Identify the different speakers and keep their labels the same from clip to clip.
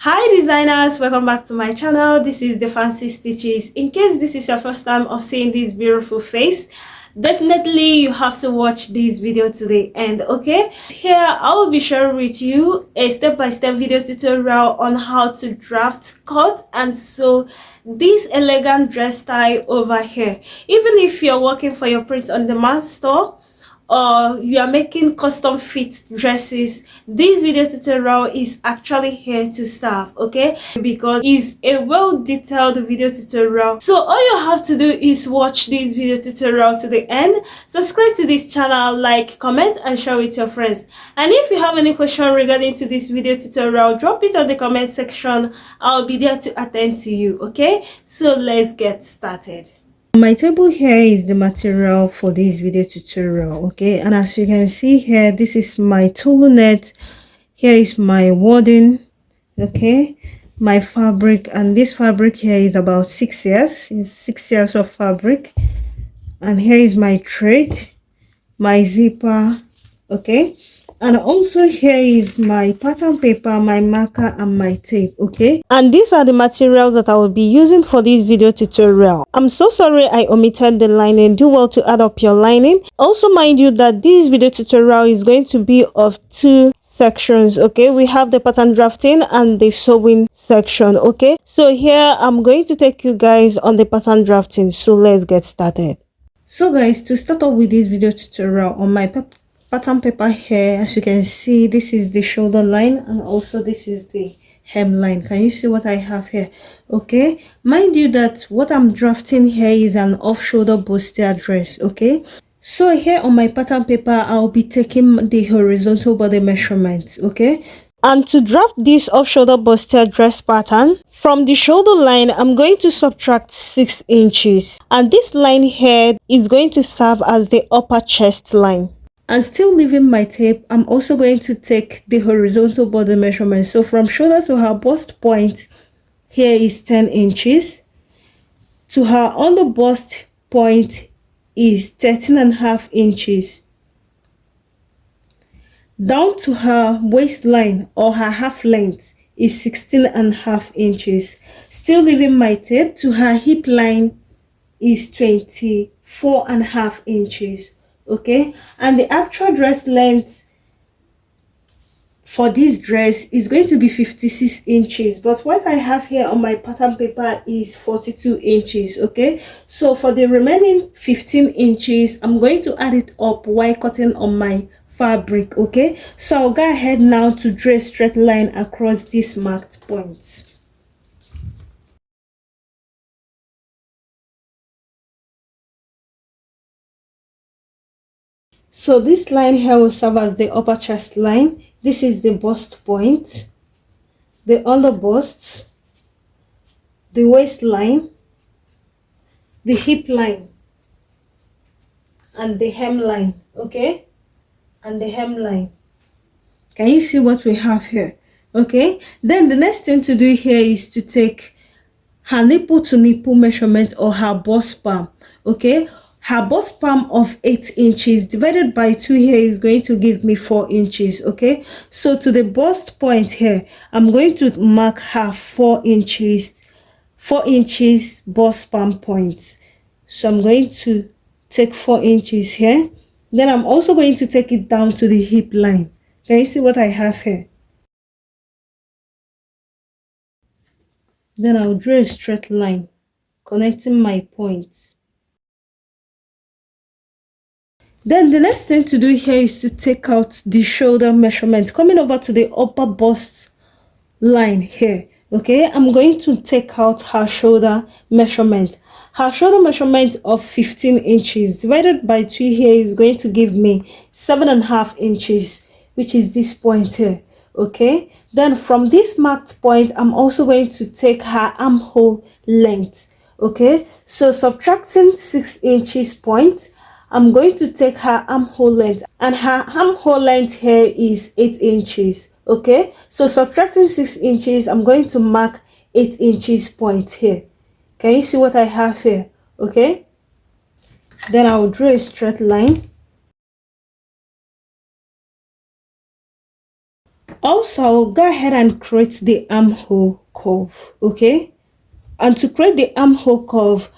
Speaker 1: Hi designers, welcome back to my channel. This is the Fancy Stitches. In case this is your first time of seeing this beautiful face, definitely you have to watch this video to the end. Okay, here I will be sharing with you a step-by-step video tutorial on how to draft, cut and sew this elegant dress style over here. Even if you're working for your print on demand store or you are making custom fit dresses, this video tutorial is actually here to serve, okay, because it's a well detailed video tutorial. So all you have to do is watch this video tutorial to the end, subscribe to this channel, like, comment and share with your friends. And if you have any question regarding to this video tutorial, drop it on the comment section. I'll be there to attend to you. Okay, so let's get started. My table here is the material for this video tutorial, okay, and as you can see here, this is my tulle net. Here is my wadding, okay, my fabric, and this fabric here is about 6 years. It's 6 years of fabric. And here is my thread, my zipper, okay, and also here is my pattern paper, my marker and my tape, okay. And these are the materials that I will be using for this video tutorial. I'm so sorry I omitted the lining. Do well to add up your lining. Also mind you that this video tutorial is going to be of 2 sections, okay. We have the pattern drafting and the sewing section, okay. So here I'm going to take you guys on the pattern drafting, so let's get started. So guys, to start off with this video tutorial, on my pattern paper here, as you can see, this is the shoulder line and also this is the hem line. Can you see what I have here? Okay, mind you that what I'm drafting here is an off-shoulder bustier dress, okay. So here on my pattern paper, I'll be taking the horizontal body measurements, okay. And to draft this off-shoulder bustier dress pattern, from the shoulder line, I'm going to subtract 6 inches. And this line here is going to serve as the upper chest line. And still leaving my tape, I'm also going to take the horizontal body measurement. So from shoulder to her bust point, here is 10 inches. To her under bust point is 13.5 inches. Down to her waistline or her half length is 16.5 inches. Still leaving my tape, to her hip line is 24.5 inches, okay. And the actual dress length for this dress is going to be 56 inches, but what I have here on my pattern paper is 42 inches, okay. So for the remaining 15 inches, I'm going to add it up while cutting on my fabric, okay. So I'll go ahead now to draw a straight line across these marked points. So this line here will serve as the upper chest line. This is the bust point, the under bust, the waistline, the hip line, and the hem line, okay, and the hem line. Can you see what we have here? Okay, then the next thing to do here is to take her nipple to nipple measurement or her bust palm, okay. Her bust palm of 8 inches divided by 2 here is going to give me 4 inches, okay. So to the bust point here, I'm going to mark her 4 inches bust palm point. So I'm going to take 4 inches here. Then I'm also going to take it down to the hip line. Can you see what I have here? Then I'll draw a straight line connecting my points. Then the next thing to do here is to take out the shoulder measurement, coming over to the upper bust line here, okay. I'm going to take out her shoulder measurement. Her shoulder measurement of 15 inches divided by 2 here is going to give me 7.5 inches, which is this point here, okay. Then from this marked point, I'm also going to take her armhole length, okay. So subtracting 6 inches point, I'm going to take her armhole length, and her armhole length here is 8 inches, okay. So subtracting 6 inches, I'm going to mark 8 inches point here. Can you see what I have here? Okay, then I will draw a straight line. Also, I'll go ahead and create the armhole curve, okay? And to create the armhole curve,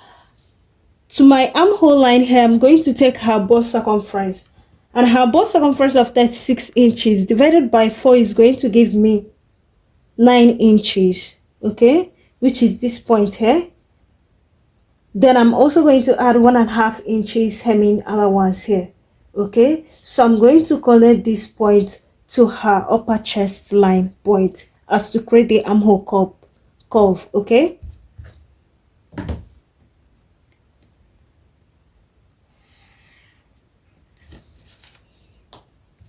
Speaker 1: to my armhole line here, I'm going to take her bust circumference. And her bust circumference of 36 inches divided by 4 is going to give me 9 inches, okay? Which is this point here. Then I'm also going to add 1.5 inches hemming allowance here, okay? So I'm going to connect this point to her upper chest line point as to create the armhole curve, okay?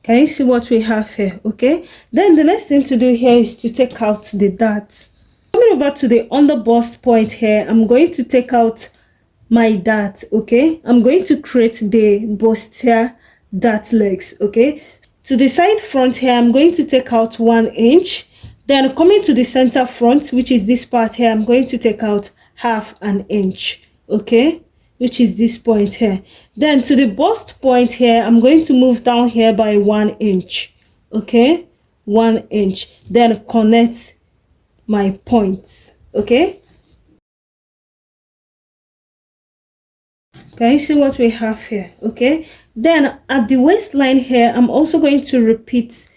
Speaker 1: Can you see what we have here? Okay, then the next thing to do here is to take out the dart. Coming over to the under bust point here, I'm going to take out my dart, okay? I'm going to create the bustier dart legs, okay? To the side front here, I'm going to take out 1 inch. Then coming to the center front, which is this part here, I'm going to take out 1/2 inch, okay? Which is this point here. Then to the bust point here, I'm going to move down here by 1 inch, okay? 1 inch. Then connect my points, okay? Can you see what we have here? Okay, then at the waistline here, I'm also going to repeat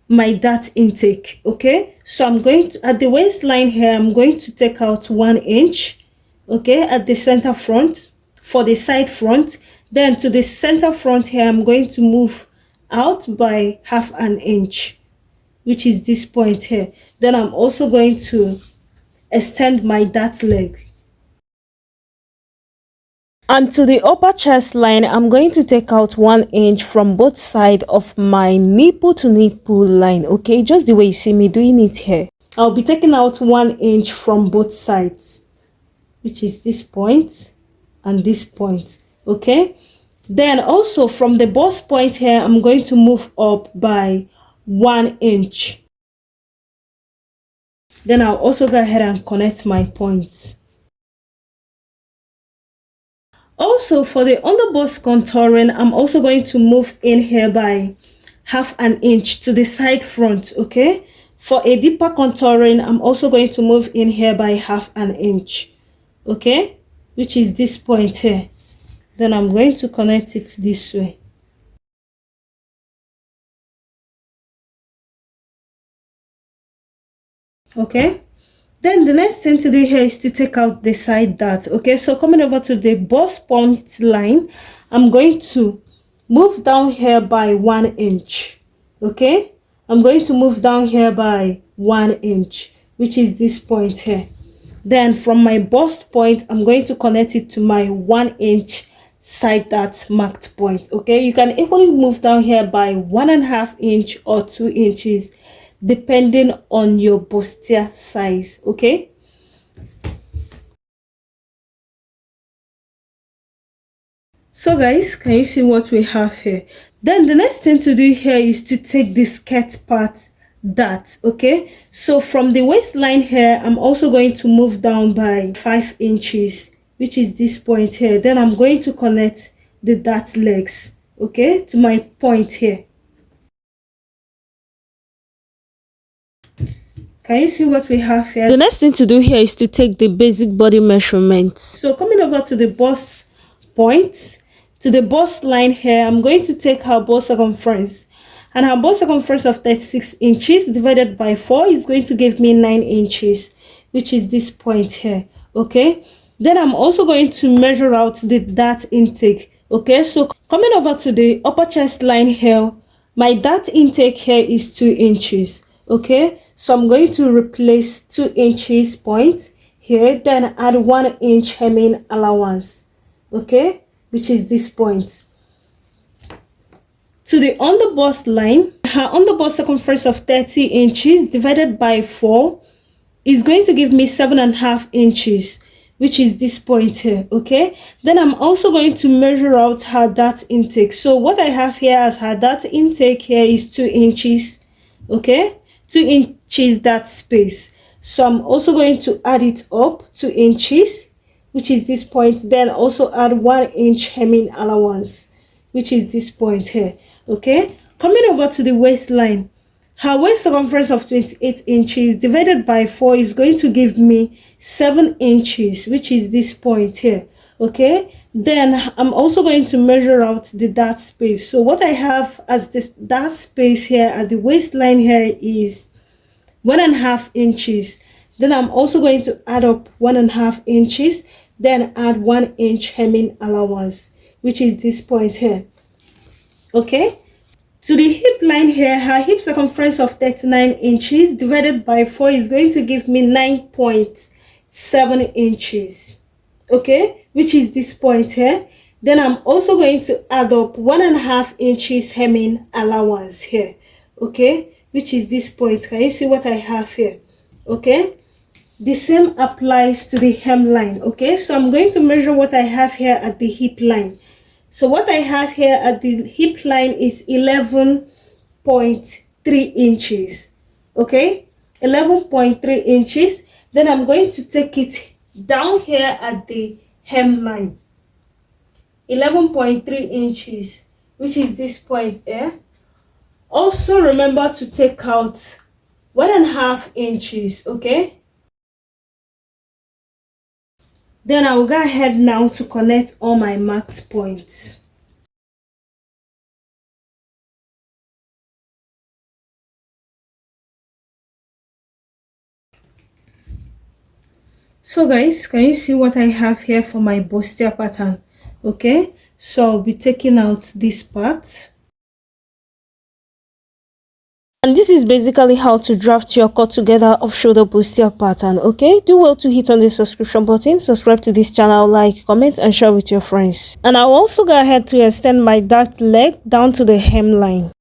Speaker 1: my dart intake, okay? So I'm going to, at the waistline here, I'm going to take out 1 inch, okay, at the center front for the side front. Then to the center front here, I'm going to move out by 1/2 inch, which is this point here. Then I'm also going to extend my dart leg. And to the upper chest line, I'm going to take out 1 inch from both sides of my nipple to nipple line, okay? Just the way you see me doing it here. I'll be taking out 1 inch from both sides, which is this point and this point, okay? Then also from the bust point here, I'm going to move up by 1 inch. Then I'll also go ahead and connect my points. Also, for the underbust contouring, I'm also going to move in here by 1/2 inch to the side front, okay? For a deeper contouring, I'm also going to move in here by 1/2 inch, okay? Which is this point here. Then I'm going to connect it this way. Okay? Then the next thing to do here is to take out the side dart, okay? So coming over to the bust point line, I'm going to move down here by 1 inch, okay? I'm going to move down here by 1 inch, which is this point here. Then from my bust point, I'm going to connect it to my 1 inch side dart marked point, okay? You can equally move down here by 1.5 inch or 2 inches depending on your bustier size, okay? So guys, can you see what we have here? Then the next thing to do here is to take the skirt part dart, okay? So from the waistline here, I'm also going to move down by 5 inches, which is this point here. Then I'm going to connect the dart legs, okay, to my point here. Can you see what we have here? The next thing to do here is to take the basic body measurements. So coming over to the bust point, to the bust line here, I'm going to take her bust circumference. And her bust circumference of 36 inches divided by 4 is going to give me 9 inches, which is this point here, okay? Then I'm also going to measure out the dart intake, okay? So coming over to the upper chest line here, my dart intake here is 2 inches, okay? So I'm going to replace 2 inches point here, then add 1 inch hemming allowance, okay, which is this point. To the underbust line, her underbust circumference of 30 inches divided by 4 is going to give me 7.5 inches, which is this point here, okay? Then I'm also going to measure out her dart intake. So what I have here as her dart intake here is 2 inches, okay? 2 inches dart space. So I'm also going to add it up 2 inches, which is this point. Then also add 1 inch hemming allowance, which is this point here, okay? Coming over to the waistline, Her waist circumference of 28 inches divided by 4 is going to give me 7 inches, which is this point here. Okay, then I'm also going to measure out the dart space. So what I have as this dart space here at the waistline here is 1.5 inches. Then I'm also going to add up 1.5 inches, then add 1 inch hemming allowance, which is this point here. Okay, to the hip line here, her hip circumference of 39 inches divided by 4 is going to give me 9.7 inches. Okay, which is this point here. Then I'm also going to add up 1.5 inches hemming allowance here. Okay, which is this point. Can you see what I have here? Okay, the same applies to the hemline. Okay, so I'm going to measure what I have here at the hip line. So what I have here at the hip line is 11.3 inches. Okay, 11.3 inches. Then I'm going to take it down here at the hemline, 11.3 inches, which is this point here. Also remember to take out 1.5 inches. Okay, then I will go ahead now to connect all my marked points. So guys, can you see what I have here for my bustier pattern? Okay, so I'll be taking out this part. And this is basically how to draft your cut together off shoulder bustier pattern. Okay, do well to hit on the subscription button, subscribe to this channel, like, comment and share with your friends. And I'll also go ahead to extend my dart leg down to the hemline.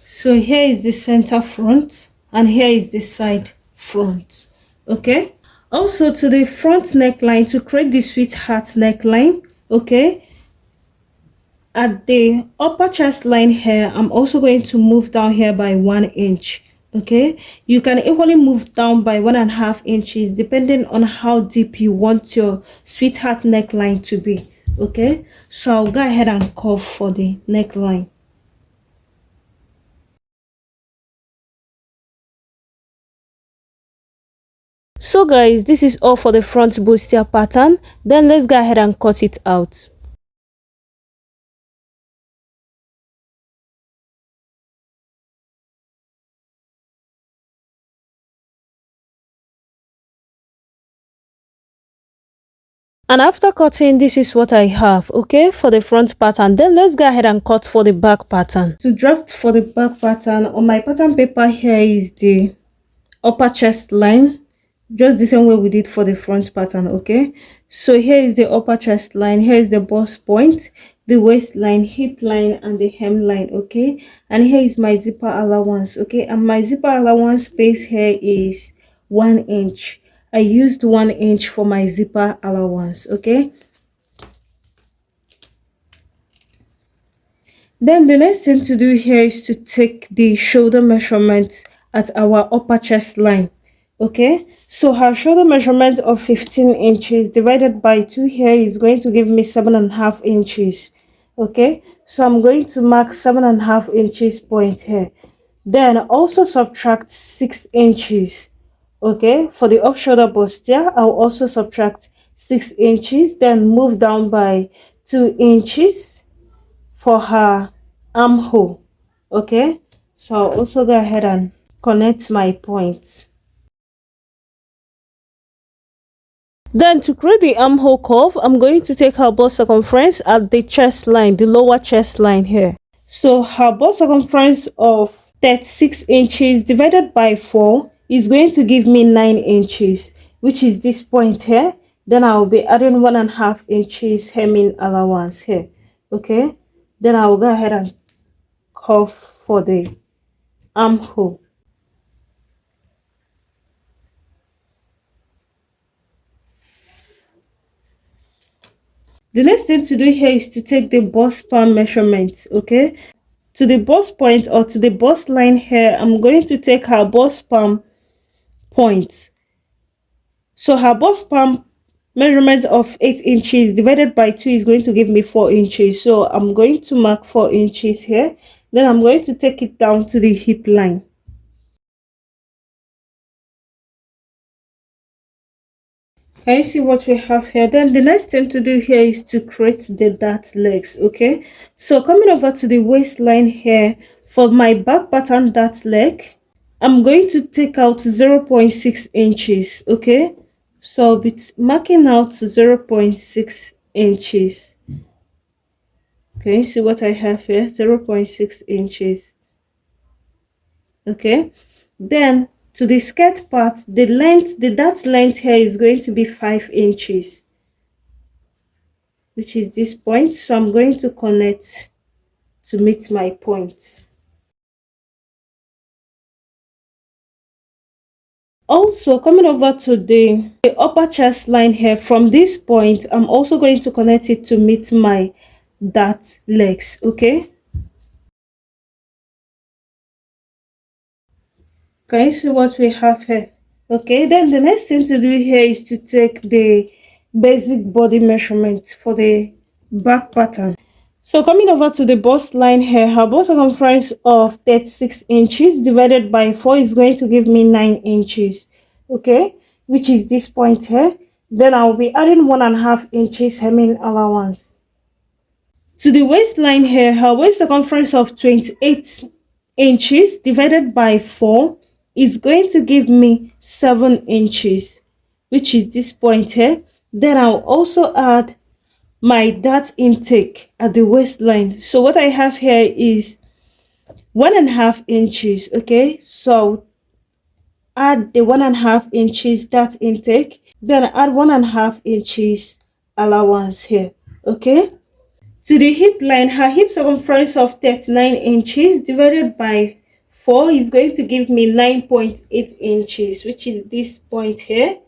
Speaker 1: So here is the center front and here is the side front. Okay, also to the front neckline, to create the sweetheart neckline, okay, at the upper chest line here, I'm also going to move down here by 1 inch. Okay, you can equally move down by 1.5 inches depending on how deep you want your sweetheart neckline to be. Okay, so I'll go ahead and curve for the neckline. So guys, this is all for the front bustier pattern. Then let's go ahead and cut it out. And after cutting, this is what I have, okay, for the front pattern. Then let's go ahead and cut for the back pattern. To draft for the back pattern, on my pattern paper here is the upper chest line, just the same way we did for the front pattern. Okay, so here is the upper chest line, here is the bust point, the waistline, hip line and the hemline. Okay, and here is my zipper allowance. Okay, and my zipper allowance space here is 1 inch. I used 1 inch for my zipper allowance. Okay, then the next thing to do here is to take the shoulder measurement at our upper chest line. Okay, so her shoulder measurement of 15 inches divided by 2 here is going to give me 7.5 inches. Okay, so I'm going to mark 7.5 inches point here. Then also subtract 6 inches. Okay, for the off shoulder bustier, I'll also subtract 6 inches, then move down by 2 inches for her armhole. Okay, so I'll also go ahead and connect my points. Then to create the armhole curve, I'm going to take her bust circumference at the chest line, the lower chest line here. So her bust circumference of 36 inches divided by 4 is going to give me 9 inches, which is this point here. Then I'll be adding 1.5 inches hemming allowance here. Okay, then I'll go ahead and curve for the armhole. The next thing to do here is to take the bust span measurement. Okay, to the bust point or to the bust line here, I'm going to take her bust span point. So her bust span measurement of 8 inches divided by 2 is going to give me 4 inches. So I'm going to mark 4 inches here. Then I'm going to take it down to the hip line. Can you see what we have here? Then the next thing to do here is to create the dart legs. Okay, so coming over to the waistline here for my back pattern dart leg, I'm going to take out 0.6 inches. Okay, so I'll be marking out 0.6 inches. Can you see what I have here? 0.6 inches. Okay, then to the skirt part, the dart length here is going to be 5 inches, which is this point. So I'm going to connect to meet my point. Also, coming over to the upper chest line here, from this point I'm also going to connect it to meet my dart legs. Okay, can you see what we have here? Okay, then the next thing to do here is to take the basic body measurement for the back pattern. So coming over to the bust line here, her bust circumference of 36 inches divided by 4 is going to give me 9 inches. Okay, which is this point here. Then I'll be adding 1.5 inches hemming allowance. To the waistline here, her waist circumference of 28 inches divided by 4 is going to give me 7 inches, which is this point here. Then I'll also add my dart intake at the waistline. So what I have here is 1.5 inches. Okay, so add the 1.5 inches dart intake, then add 1.5 inches allowance here. Okay, to the hip line, her hip circumference of 39 inches divided by 4 is going to give me 9.8 inches, which is this point here.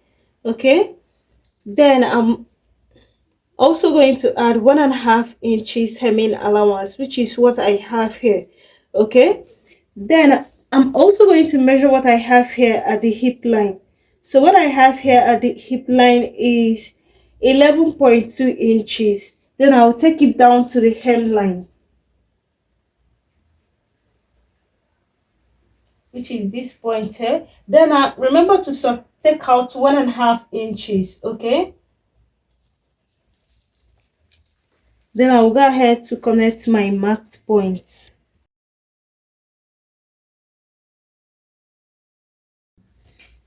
Speaker 1: Okay, then I'm also going to add 1.5 inches hemming allowance, which is what I have here. Okay, then I'm also going to measure what I have here at the hip line. So what I have here at the hip line is 11.2 inches. Then I'll take it down to the hem line, which is this point here. Then remember to take out 1.5 inches. Okay, then I'll go ahead to connect my marked points.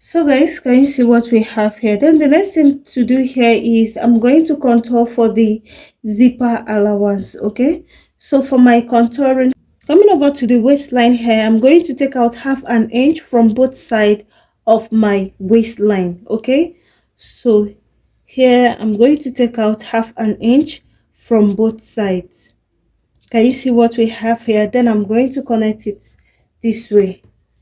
Speaker 1: So guys, can you see what we have here? Then the next thing to do here is I'm going to contour for the zipper allowance. Okay, so for my contouring, coming over to the waistline here, I'm going to take out 1/2 inch from both sides of my waistline. Okay, so here I'm going to take out 1/2 inch from both sides. Can you see what we have here? Then I'm going to connect it this way.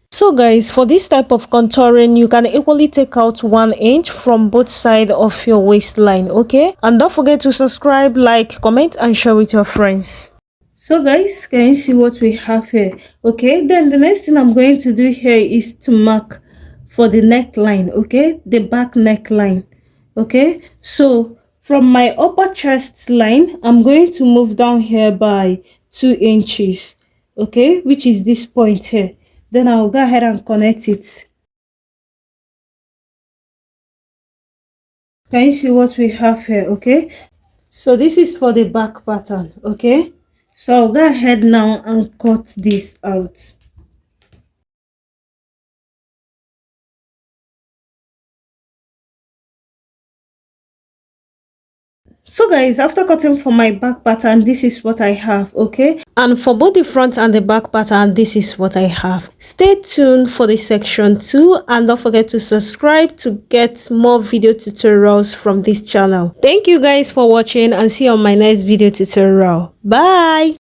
Speaker 1: So guys, for this type of contouring, you can equally take out 1 inch from both sides of your waistline. Okay, and don't forget to subscribe, like, comment and share with your friends. So guys, can you see what we have here? Okay, then the next thing I'm going to do here is to mark for the neckline. Okay, the back neckline. Okay, so from my upper chest line, I'm going to move down here by 2 inches. Okay, which is this point here. Then I'll go ahead and connect it. Can you see what we have here? Okay, so this is for the back pattern. Okay, so I'll go ahead now and cut this out. So guys, after cutting for my back pattern, this is what I have. Okay, and for both the front and the back pattern, this is what I have. Stay tuned for the section 2 and don't forget to subscribe to get more video tutorials from this channel. Thank you guys for watching and see you on my next video tutorial. Bye.